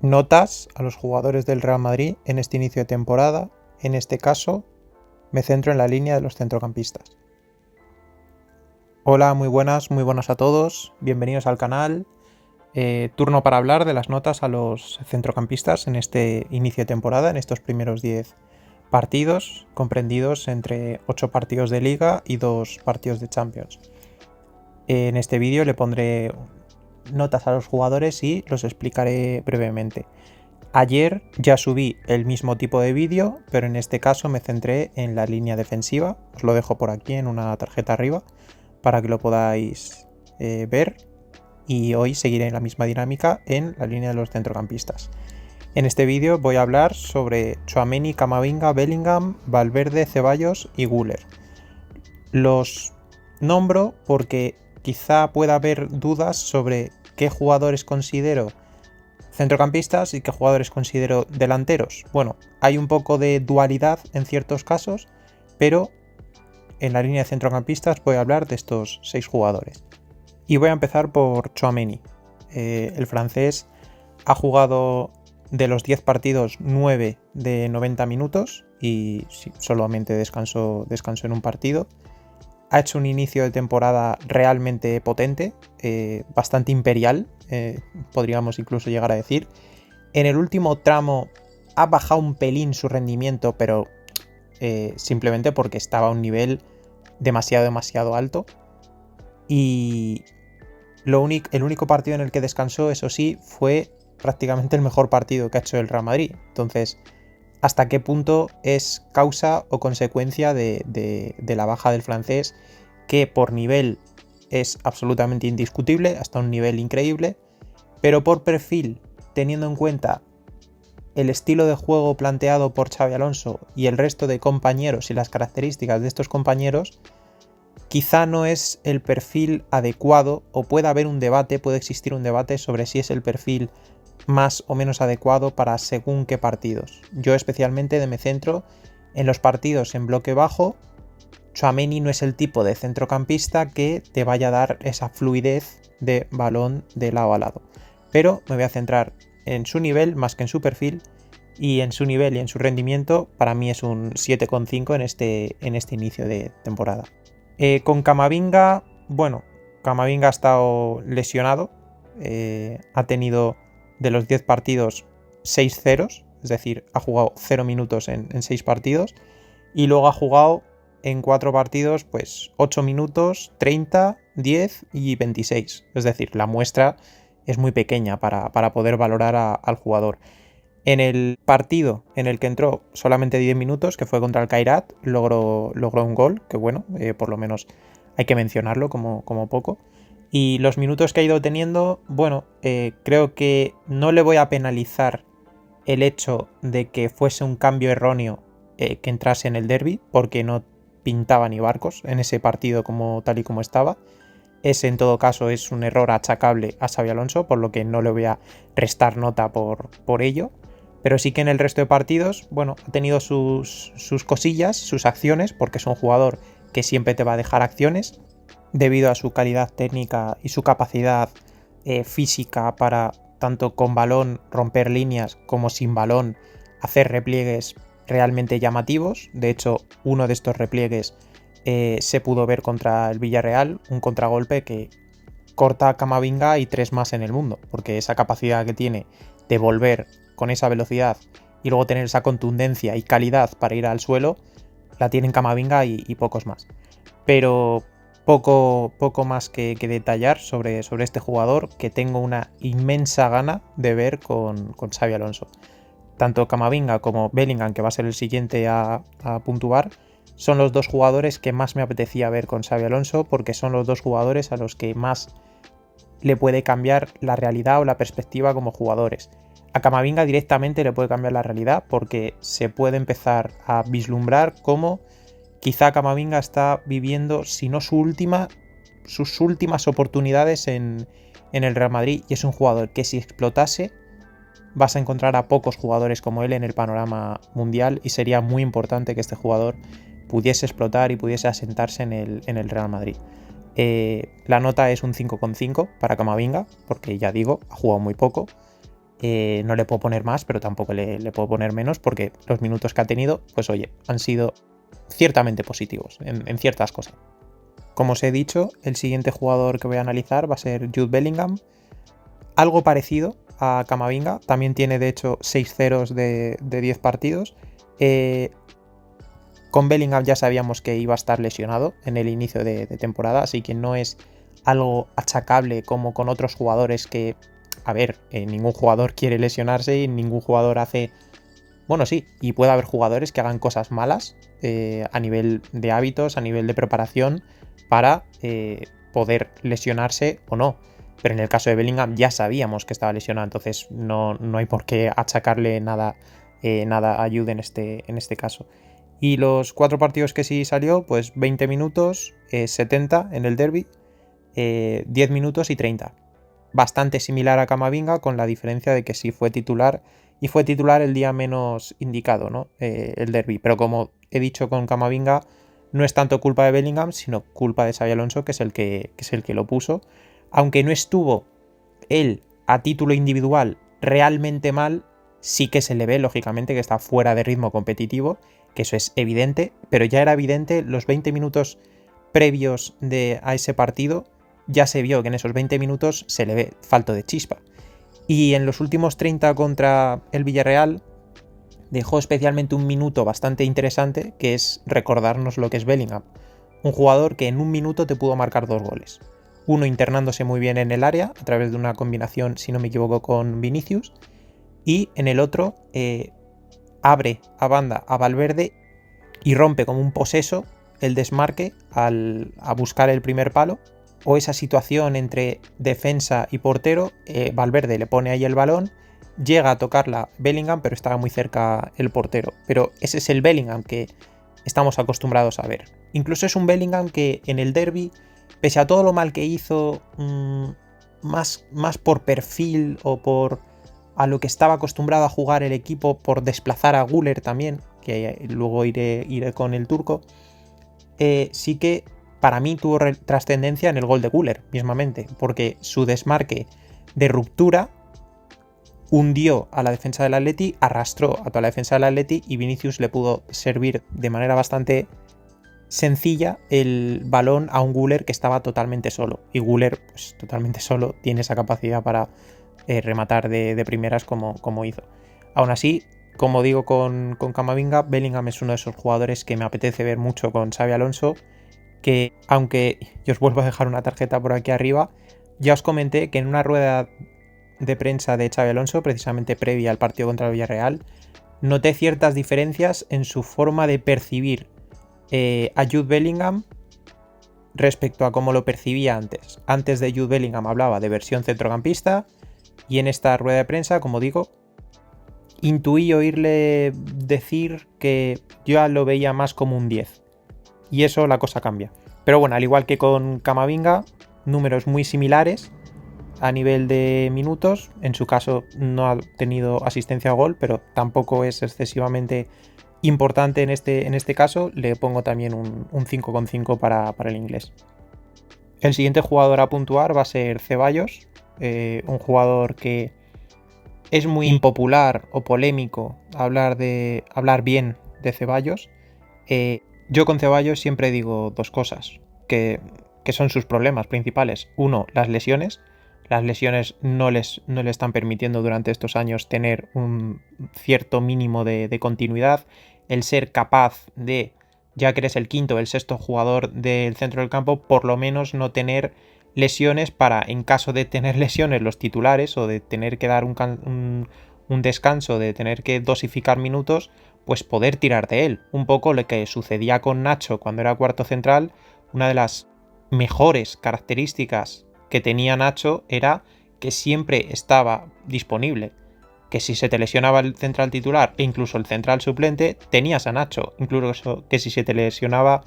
Notas a los jugadores del Real Madrid en este inicio de temporada. En este caso, me centro en la línea de los centrocampistas. Hola, muy buenas a todos. Bienvenidos al canal. Turno para hablar de las notas a los centrocampistas en este inicio de temporada, en estos primeros 10 partidos, comprendidos entre 8 partidos de Liga y 2 partidos de Champions. En este vídeo le pondré notas a los jugadores y los explicaré brevemente. Ayer ya subí el mismo tipo de vídeo, pero en este caso me centré en la línea defensiva. Os lo dejo por aquí en una tarjeta arriba para que lo podáis ver. Y hoy seguiré en la misma dinámica en la línea de los centrocampistas. En este vídeo voy a hablar sobre Tchouaméni, Camavinga, Bellingham, Valverde, Ceballos y Güler. Los nombro porque quizá pueda haber dudas sobre qué jugadores considero centrocampistas y qué jugadores considero delanteros. Bueno, hay un poco de dualidad en ciertos casos, pero en la línea de centrocampistas voy a hablar de estos 6 jugadores. Y voy a empezar por Tchouaméni. El francés ha jugado de los 10 partidos 9 de 90 minutos y solamente descansó en un partido. Ha hecho un inicio de temporada realmente potente, bastante imperial, podríamos incluso llegar a decir. En el último tramo ha bajado un pelín su rendimiento, pero simplemente porque estaba a un nivel demasiado alto. Y el único partido en el que descansó, eso sí, fue prácticamente el mejor partido que ha hecho el Real Madrid. Entonces, ¿hasta qué punto es causa o consecuencia de la baja del francés, que por nivel es absolutamente indiscutible, hasta un nivel increíble, pero por perfil, teniendo en cuenta el estilo de juego planteado por Xabi Alonso y el resto de compañeros y las características de estos compañeros, quizá no es el perfil adecuado, o puede existir un debate sobre si es el perfil más o menos adecuado para según qué partidos. Yo especialmente me centro en los partidos en bloque bajo. Tchouaméni no es el tipo de centrocampista que te vaya a dar esa fluidez de balón de lado a lado. Pero me voy a centrar en su nivel más que en su perfil, y en su nivel y en su rendimiento para mí es un 7,5 en este inicio de temporada. Con Camavinga, bueno, Camavinga ha estado lesionado, ha tenido de los 10 partidos 6 ceros, es decir, ha jugado 0 minutos en 6 partidos, y luego ha jugado en 4 partidos pues 8 minutos, 30, 10 y 26, es decir, la muestra es muy pequeña para poder valorar al jugador. En el partido en el que entró solamente 10 minutos, que fue contra el Kairat, logró un gol, que bueno, por lo menos hay que mencionarlo como poco. Y los minutos que ha ido teniendo, bueno, creo que no le voy a penalizar el hecho de que fuese un cambio erróneo que entrase en el derbi, porque no pintaba ni barcos en ese partido tal y como estaba. Ese en todo caso es un error achacable a Xabi Alonso, por lo que no le voy a restar nota por ello. Pero sí que en el resto de partidos, bueno, ha tenido sus cosillas, sus acciones, porque es un jugador que siempre te va a dejar acciones, debido a su calidad técnica y su capacidad física para, tanto con balón, romper líneas, como sin balón, hacer repliegues realmente llamativos. De hecho, uno de estos repliegues se pudo ver contra el Villarreal, un contragolpe que corta a Camavinga y 3 más en el mundo, porque esa capacidad que tiene de volver con esa velocidad y luego tener esa contundencia y calidad para ir al suelo, la tienen Camavinga y pocos más. Pero poco más que detallar sobre este jugador, que tengo una inmensa gana de ver con Xabi Alonso. Tanto Camavinga como Bellingham, que va a ser el siguiente a puntuar, son los dos jugadores que más me apetecía ver con Xabi Alonso, porque son los dos jugadores a los que más le puede cambiar la realidad o la perspectiva como jugadores. A Camavinga directamente le puede cambiar la realidad, porque se puede empezar a vislumbrar cómo quizá Camavinga está viviendo, si no sus últimas oportunidades en el Real Madrid, y es un jugador que, si explotase, vas a encontrar a pocos jugadores como él en el panorama mundial, y sería muy importante que este jugador pudiese explotar y pudiese asentarse en el Real Madrid. La nota es un 5,5 para Camavinga, porque ya digo, ha jugado muy poco. No le puedo poner más, pero tampoco le puedo poner menos, porque los minutos que ha tenido, pues oye, han sido ciertamente positivos en ciertas cosas. Como os he dicho, el siguiente jugador que voy a analizar va a ser Jude Bellingham. Algo parecido a Camavinga, también tiene de hecho 6 ceros de 10 partidos. Con Bellingham ya sabíamos que iba a estar lesionado en el inicio de temporada, así que no es algo achacable como con otros jugadores que, a ver, ningún jugador quiere lesionarse y ningún jugador hace... Bueno, sí, y puede haber jugadores que hagan cosas malas a nivel de hábitos, a nivel de preparación, para poder lesionarse o no. Pero en el caso de Bellingham ya sabíamos que estaba lesionado, entonces no hay por qué achacarle nada a Jude en este caso. Y los 4 partidos que sí salió, pues 20 minutos, 70 en el derbi, 10 minutos y 30. Bastante similar a Camavinga, con la diferencia de que sí fue titular, y fue titular el día menos indicado, ¿no? El derbi. Pero como he dicho con Camavinga, no es tanto culpa de Bellingham, sino culpa de Xabi Alonso, que es el que lo puso. Aunque no estuvo él a título individual realmente mal, sí que se le ve, lógicamente, que está fuera de ritmo competitivo, que eso es evidente, pero ya era evidente los 20 minutos previos a ese partido, ya se vio que en esos 20 minutos se le ve falto de chispa. Y en los últimos 30 contra el Villarreal dejó especialmente un minuto bastante interesante, que es recordarnos lo que es Bellingham. Un jugador que en un minuto te pudo marcar 2 goles. Uno internándose muy bien en el área, a través de una combinación, si no me equivoco, con Vinicius. Y en el otro abre a banda a Valverde y rompe como un poseso el desmarque a buscar el primer palo. O esa situación entre defensa y portero, Valverde le pone ahí el balón, llega a tocarla Bellingham, pero estaba muy cerca el portero. Pero ese es el Bellingham que estamos acostumbrados a ver. Incluso es un Bellingham que en el derbi, pese a todo lo mal que hizo, más por perfil o por a lo que estaba acostumbrado a jugar el equipo, por desplazar a Güler también, que luego iré con el turco, sí que para mí tuvo trascendencia en el gol de Güler, mismamente, porque su desmarque de ruptura hundió a la defensa del Atleti, arrastró a toda la defensa del Atleti y Vinicius le pudo servir de manera bastante sencilla el balón a un Güler que estaba totalmente solo. Y Güler, pues totalmente solo, tiene esa capacidad para rematar de primeras como hizo. Aún así, como digo con Camavinga, Bellingham es uno de esos jugadores que me apetece ver mucho con Xabi Alonso, que aunque yo os vuelvo a dejar una tarjeta por aquí arriba, ya os comenté que en una rueda de prensa de Xabi Alonso, precisamente previa al partido contra el Villarreal, noté ciertas diferencias en su forma de percibir a Jude Bellingham respecto a cómo lo percibía antes. Antes de Jude Bellingham hablaba de versión centrocampista, y en esta rueda de prensa, como digo, intuí oírle decir que yo ya lo veía más como un 10. Y eso la cosa cambia. Pero bueno, al igual que con Camavinga, números muy similares a nivel de minutos. En su caso no ha tenido asistencia a gol, pero tampoco es excesivamente importante en este caso. Le pongo también un 5,5 para el inglés. El siguiente jugador a puntuar va a ser Ceballos, un jugador que es muy impopular o polémico hablar bien de Ceballos. Yo con Ceballos siempre digo 2 cosas que son sus problemas principales. Uno, las lesiones. Las lesiones no le están permitiendo durante estos años tener un cierto mínimo de continuidad. El ser capaz de, ya que eres el quinto o el sexto jugador del centro del campo, por lo menos no tener lesiones para, en caso de tener lesiones los titulares o de tener que dar un descanso, de tener que dosificar minutos, pues poder tirar de él. Un poco lo que sucedía con Nacho cuando era cuarto central. Una de las mejores características que tenía Nacho era que siempre estaba disponible. Que si se te lesionaba el central titular e incluso el central suplente, tenías a Nacho. Incluso que si se te lesionaba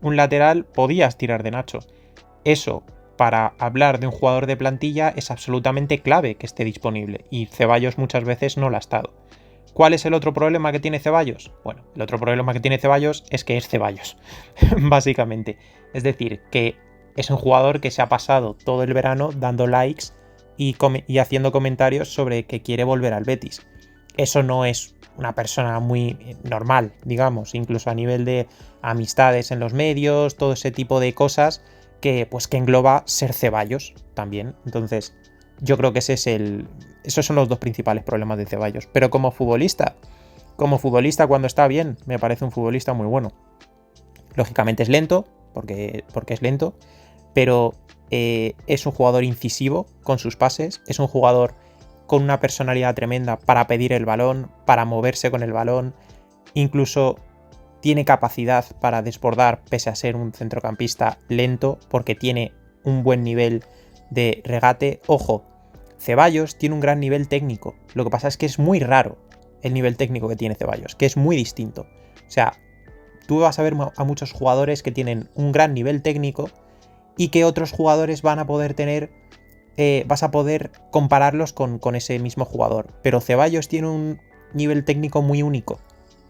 un lateral, podías tirar de Nacho. Eso, para hablar de un jugador de plantilla, es absolutamente clave que esté disponible. Y Ceballos muchas veces no lo ha estado. ¿Cuál es el otro problema que tiene Ceballos? Bueno, el otro problema que tiene Ceballos es que es Ceballos, básicamente. Es decir, que es un jugador que se ha pasado todo el verano dando likes y haciendo comentarios sobre que quiere volver al Betis. Eso no es una persona muy normal, digamos, incluso a nivel de amistades en los medios, todo ese tipo de cosas que engloba ser Ceballos también. Entonces, yo creo que esos son los dos principales problemas de Ceballos. Pero como futbolista cuando está bien, me parece un futbolista muy bueno. Lógicamente es lento, porque es lento, pero es un jugador incisivo con sus pases, es un jugador con una personalidad tremenda para pedir el balón, para moverse con el balón, incluso tiene capacidad para desbordar pese a ser un centrocampista lento, porque tiene un buen nivel de regate. Ojo, Ceballos tiene un gran nivel técnico, lo que pasa es que es muy raro el nivel técnico que tiene Ceballos, que es muy distinto. O sea, tú vas a ver a muchos jugadores que tienen un gran nivel técnico y que otros jugadores van a poder tener, vas a poder compararlos con ese mismo jugador. Pero Ceballos tiene un nivel técnico muy único.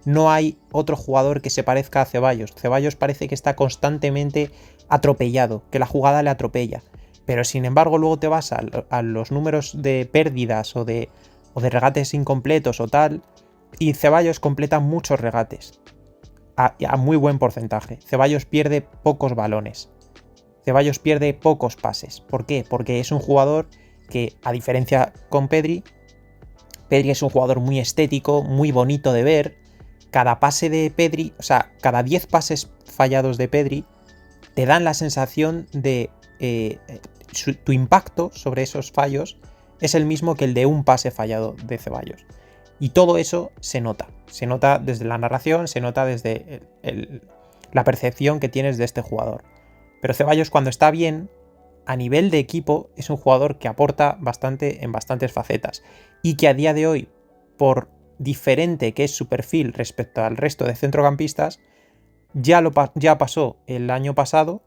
No hay otro jugador que se parezca a Ceballos. Ceballos parece que está constantemente atropellado, que la jugada le atropella. Pero sin embargo luego te vas a los números de pérdidas o de regates incompletos o tal, y Ceballos completa muchos regates a muy buen porcentaje. Ceballos pierde pocos balones. Ceballos pierde pocos pases. ¿Por qué? Porque es un jugador que, a diferencia con Pedri es un jugador muy estético, muy bonito de ver. Cada pase de Pedri, o sea, cada 10 pases fallados de Pedri te dan la sensación de tu impacto sobre esos fallos es el mismo que el de un pase fallado de Ceballos. Y todo eso se nota desde la narración, se nota desde la percepción que tienes de este jugador. Pero Ceballos, cuando está bien, a nivel de equipo, es un jugador que aporta bastante en bastantes facetas. Y que a día de hoy, por diferente que es su perfil respecto al resto de centrocampistas, ya pasó el año pasado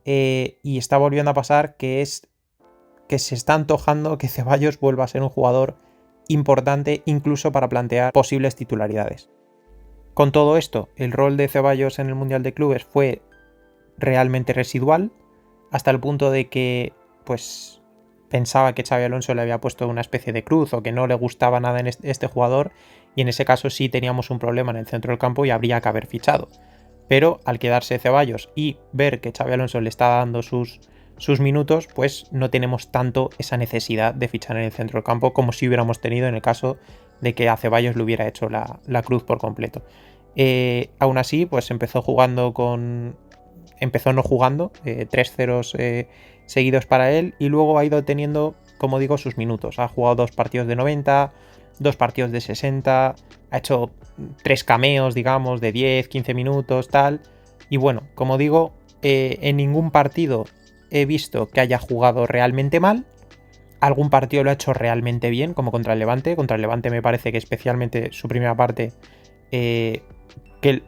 y está volviendo a pasar, que se está antojando que Ceballos vuelva a ser un jugador importante incluso para plantear posibles titularidades. Con todo esto, el rol de Ceballos en el Mundial de Clubes fue realmente residual, hasta el punto de que pues pensaba que Xabi Alonso le había puesto una especie de cruz o que no le gustaba nada en este jugador, y en ese caso sí teníamos un problema en el centro del campo y habría que haber fichado. Pero al quedarse Ceballos y ver que Xabi Alonso le está dando sus minutos, pues no tenemos tanto esa necesidad de fichar en el centro del campo como si hubiéramos tenido en el caso de que a Ceballos le hubiera hecho la cruz por completo. Aún así, pues empezó no jugando, 3-0 seguidos para él, y luego ha ido teniendo, como digo, sus minutos. Ha jugado 2 partidos de 90, 2 partidos de 60, ha hecho 3 cameos, digamos, de 10, 15 minutos, tal. Y bueno, como digo, en ningún partido he visto que haya jugado realmente mal. Algún partido lo ha hecho realmente bien, como contra el Levante. Contra el Levante me parece que especialmente su primera parte que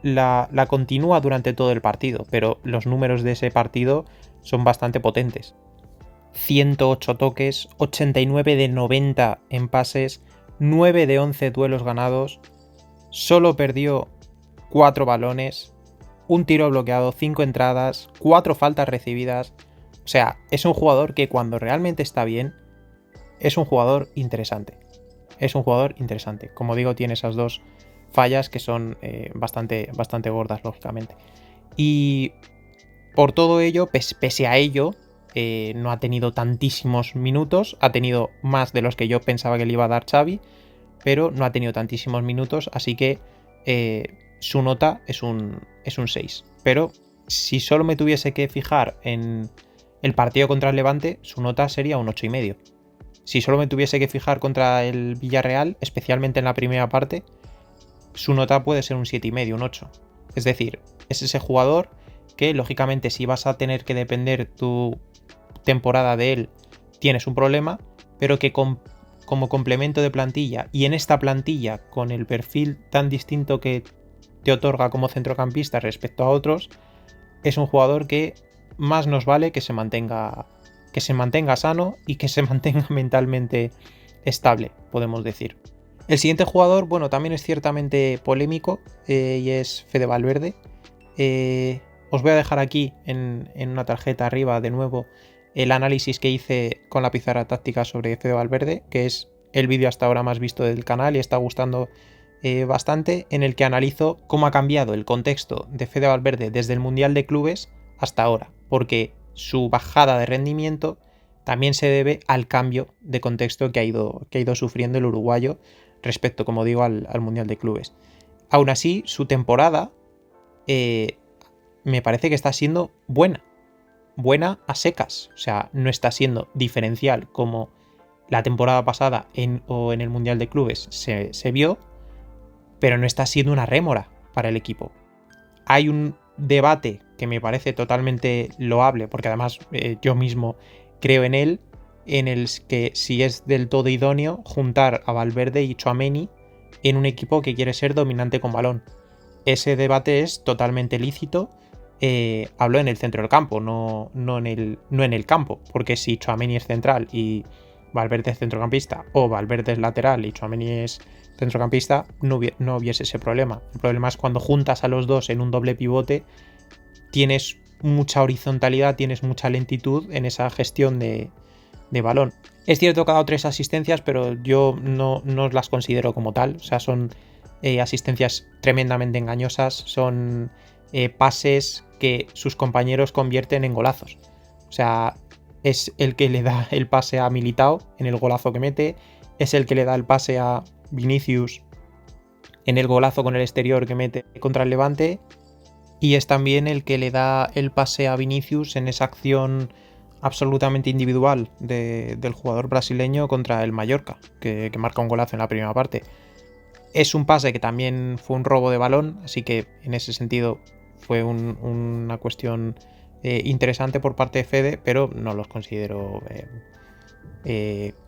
la continúa durante todo el partido, pero los números de ese partido son bastante potentes. 108 toques, 89 de 90 en pases, 9 de 11 duelos ganados, solo perdió 4 balones, un tiro bloqueado, 5 entradas, 4 faltas recibidas. O sea, es un jugador que cuando realmente está bien, es un jugador interesante. Es un jugador interesante. Como digo, tiene esas dos fallas que son bastante gordas, lógicamente. Y por todo ello, pese a ello, no ha tenido tantísimos minutos. Ha tenido más de los que yo pensaba que le iba a dar Xavi, pero no ha tenido tantísimos minutos, así que su nota es un 6. Pero si solo me tuviese que fijar en el partido contra el Levante, su nota sería un 8,5. Si solo me tuviese que fijar contra el Villarreal, especialmente en la primera parte, su nota puede ser un 7,5, un 8. Es decir, es ese jugador que, lógicamente, si vas a tener que depender tu temporada de él, tienes un problema, pero que como complemento de plantilla, y en esta plantilla, con el perfil tan distinto que te otorga como centrocampista respecto a otros, es un jugador que más nos vale que se mantenga sano y que se mantenga mentalmente estable, podemos decir. El siguiente jugador, bueno, también es ciertamente polémico, y es Fede Valverde. Os voy a dejar aquí en una tarjeta arriba de nuevo el análisis que hice con la pizarra táctica sobre Fede Valverde, que es el vídeo hasta ahora más visto del canal y está gustando bastante, en el que analizo cómo ha cambiado el contexto de Fede Valverde desde el Mundial de Clubes hasta ahora, porque su bajada de rendimiento también se debe al cambio de contexto que ha ido sufriendo el uruguayo respecto, como digo, al Mundial de Clubes. Aún así, su temporada me parece que está siendo buena a secas, o sea, no está siendo diferencial como la temporada pasada o en el Mundial de Clubes se vio, pero no está siendo una rémora para el equipo. Hay un debate que me parece totalmente loable, porque además yo mismo creo en él, en el que si es del todo idóneo juntar a Valverde y Tchouaméni en un equipo que quiere ser dominante con balón. Ese debate es totalmente lícito. Hablo en el centro del campo, no en el campo, porque si Tchouaméni es central y Valverde es centrocampista, o Valverde es lateral y Tchouaméni es centrocampista, no hubiese ese problema. El problema es cuando juntas a los dos en un doble pivote, tienes mucha horizontalidad, tienes mucha lentitud en esa gestión de balón. Es cierto que ha dado 3 asistencias, pero yo no las considero como tal. O sea, son asistencias tremendamente engañosas, son pases que sus compañeros convierten en golazos. O sea, es el que le da el pase a Militao en el golazo que mete, es el que le da el pase a Vinicius en el golazo con el exterior que mete contra el Levante, y es también el que le da el pase a Vinicius en esa acción absolutamente individual del jugador brasileño contra el Mallorca, que marca un golazo en la primera parte. Es un pase que también fue un robo de balón, así que en ese sentido fue una cuestión interesante por parte de Fede, pero no los considero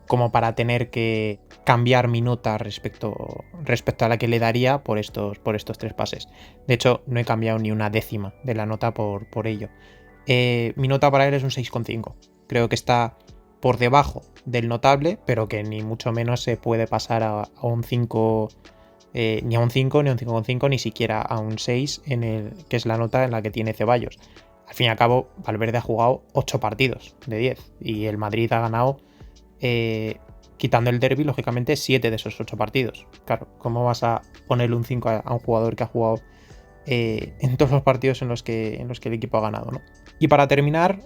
como para tener que cambiar mi nota respecto a la que le daría por estos 3 pases. De hecho, no he cambiado ni una décima de la nota por ello. Mi nota para él es un 6,5. Creo que está por debajo del notable, pero que ni mucho menos se puede pasar a un 5, ni a un 5, ni a un 5,5, ni siquiera a un 6, que es la nota en la que tiene Ceballos. Al fin y al cabo, Valverde ha jugado 8 partidos de 10 y el Madrid ha ganado, quitando el derbi, lógicamente, 7 de esos 8 partidos. Claro, ¿cómo vas a ponerle un 5 a un jugador que ha jugado en todos los partidos en los que el equipo ha ganado, ¿no? Y para terminar,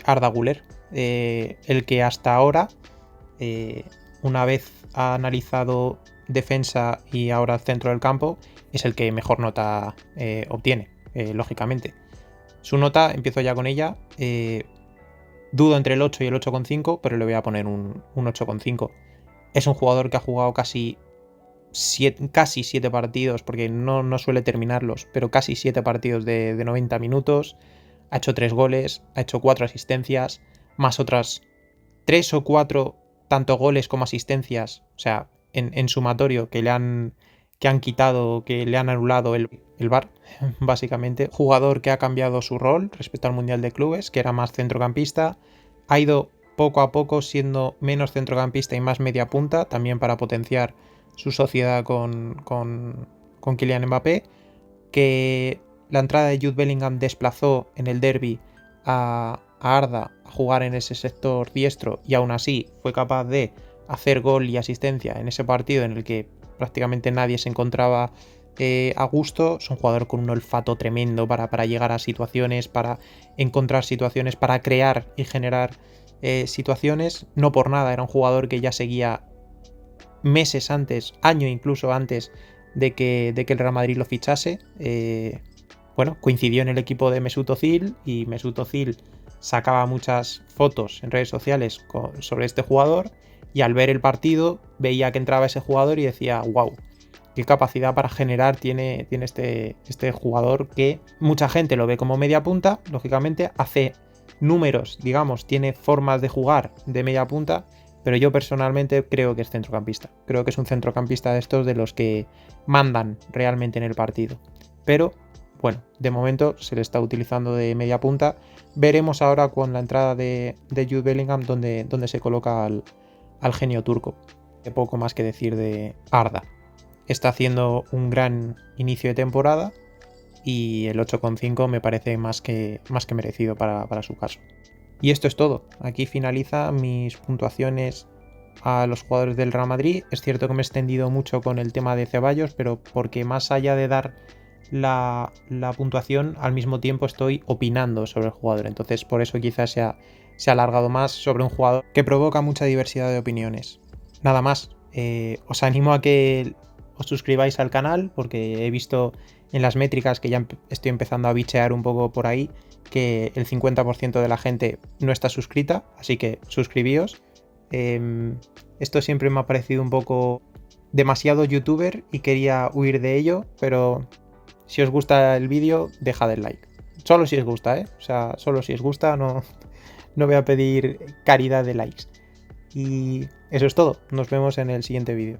Arda Güler, el que hasta ahora, una vez ha analizado defensa y ahora centro del campo, es el que mejor nota obtiene, lógicamente. Su nota, empiezo ya con ella, dudo entre el 8 y el 8,5, pero le voy a poner un 8,5. Es un jugador que ha jugado casi 7 partidos, porque no suele terminarlos, pero casi 7 partidos de 90 minutos. Ha hecho 3 goles, ha hecho 4 asistencias, más otras 3 o 4 tanto goles como asistencias, o sea, en sumatorio que han quitado, que le han anulado el VAR, básicamente. Jugador que ha cambiado su rol respecto al Mundial de Clubes, que era más centrocampista, ha ido poco a poco siendo menos centrocampista y más media punta, también para potenciar su sociedad con Kylian Mbappé, que la entrada de Jude Bellingham desplazó en el derbi a Arda a jugar en ese sector diestro, y aún así fue capaz de hacer gol y asistencia en ese partido en el que prácticamente nadie se encontraba a gusto. Es un jugador con un olfato tremendo para llegar a situaciones, para encontrar situaciones, para crear y generar situaciones. No por nada era un jugador que ya seguía meses antes, año incluso antes de que el Real Madrid lo fichase. Coincidió en el equipo de Mesut Özil, y Mesut Özil sacaba muchas fotos en redes sociales sobre este jugador, y al ver el partido veía que entraba ese jugador y decía, wow, qué capacidad para generar tiene este jugador, que mucha gente lo ve como media punta, lógicamente, hace números, digamos, tiene formas de jugar de media punta, pero yo personalmente creo que es centrocampista. Creo que es un centrocampista de estos de los que mandan realmente en el partido. Pero, bueno, de momento se le está utilizando de media punta. Veremos ahora con la entrada de Jude Bellingham donde se coloca al genio turco. Poco más que decir de Arda. Está haciendo un gran inicio de temporada y el 8,5 me parece más que merecido para su caso. Y esto es todo. Aquí finaliza mis puntuaciones a los jugadores del Real Madrid. Es cierto que me he extendido mucho con el tema de Ceballos, pero porque más allá de dar la puntuación, al mismo tiempo estoy opinando sobre el jugador. Entonces por eso quizás se ha alargado más sobre un jugador que provoca mucha diversidad de opiniones. Nada más. Os animo a que os suscribáis al canal, porque he visto en las métricas que ya estoy empezando a bichear un poco por ahí que el 50% de la gente no está suscrita, así que suscribíos. Esto siempre me ha parecido un poco demasiado youtuber y quería huir de ello, pero si os gusta el vídeo, dejad el like. Solo si os gusta, O sea, solo si os gusta, no voy a pedir caridad de likes. Y eso es todo. Nos vemos en el siguiente vídeo.